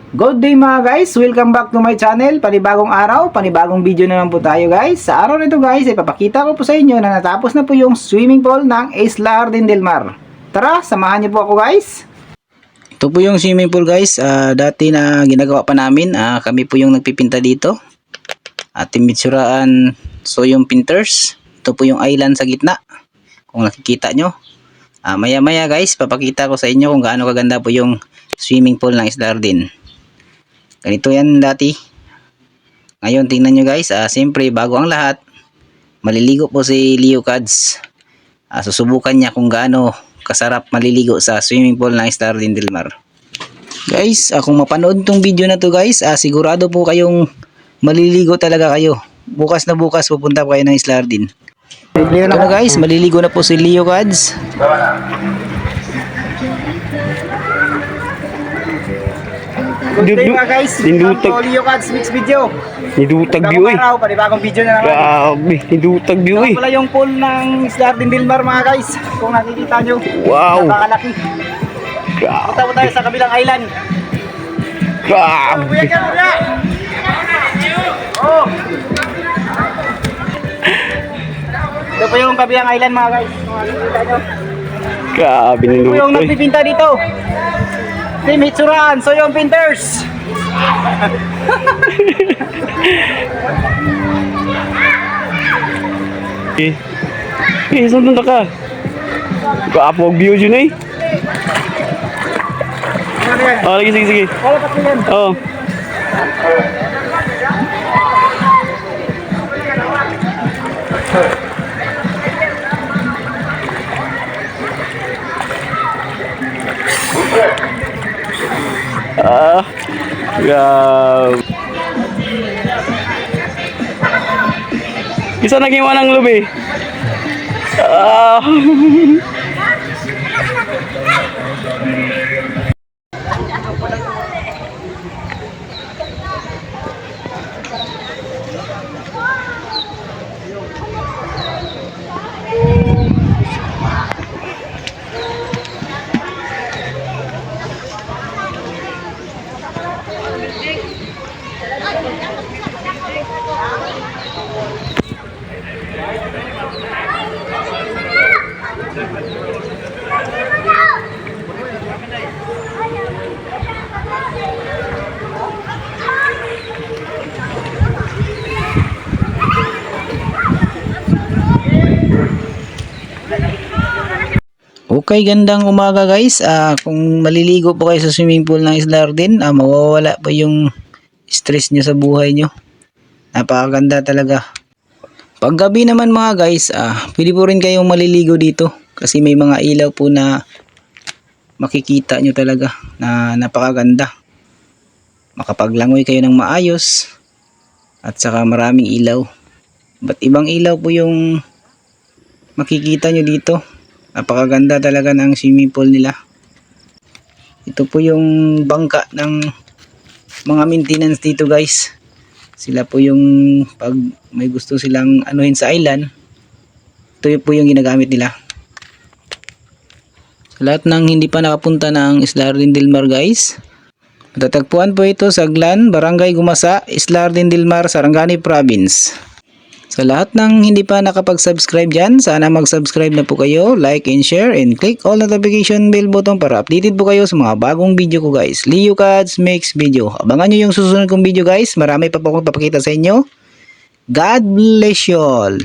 Good day mga guys, welcome back to my channel. Panibagong araw, panibagong video naman po tayo guys. Sa araw nito guys, ipapakita ko po sa inyo na natapos na po yung swimming pool ng Isla Arden del Mar. Tara, samahan niyo po ako guys. Ito po yung swimming pool guys, dati na ginagawa pa namin. Kami po yung nagpipinta dito. Timitsuraan so yung painters. Ito po yung island sa gitna, kung nakikita nyo. Maya maya guys, papakita ko sa inyo kung gaano kaganda po yung swimming pool ng Isla Arden. Ganito yan dati. Ngayon tingnan nyo guys, siyempre bago ang lahat, maliligo po si Leo Cads. Susubukan niya kung gaano kasarap maliligo sa swimming pool ng Isla Arden del Mar. Guys, kung mapanood tong video na to guys, sigurado po kayong maliligo talaga kayo. Bukas na bukas pupunta po kayo ng Isla Arden. Ito na guys, maliligo na po si Leo Cads. Good day mga guys, welcome to Leo Cads Mix Video. Nidutag view eh. Bagong araw, panibagong video na naman. Grabe, nidutag view eh. Ito pala yung pool ng Isla Arden del Mar mga guys. Kung nakikita nyo, Wow. napakalaki. Punta po tayo sa kabilang island. Grabe. Oh. Ito po yung kabilang island mga guys. Kung nakikita nyo. Grabe, Ito po yung nidutag. nagpipinta dito. Team Hitsuraan, so yung painters. Saan punta ka? Kaapog view yun eh. Ano yan? Sige, sige, sige. Wala pa po yan. Oh. Grabe. Isa naging walang lubi. Okay, gandang umaga guys. Kung maliligo po kayo sa swimming pool ng Isla Arden, mawawala po yung stress nyo sa buhay nyo. Napakaganda talaga. Paggabi naman mga guys, pwede po rin kayong maliligo dito. Kasi may mga ilaw po na makikita nyo talaga na napakaganda. Makapaglangoy kayo ng maayos. At saka maraming ilaw. Ba't ibang ilaw po yung makikita nyo dito. Napakaganda talaga ng swimming pool nila. Ito po yung bangka ng mga maintenance dito guys. Sila po yung pag may gusto silang anuhin sa island, ito po yung ginagamit nila. Sa lahat ng hindi pa nakapunta ng Isla Arden del Mar guys, matatagpuan po ito sa Glan, Barangay Gumasa, Isla Arden del Mar, Sarangani Province. Sa lahat ng hindi pa nakapag-subscribe dyan, sana mag-subscribe na po kayo, like and share, and click all notification bell button para updated po kayo sa mga bagong video ko guys. Leo Cads Mix Video. Abangan nyo yung susunod kong video guys. Marami pa po akong papakita sa inyo. God bless you all.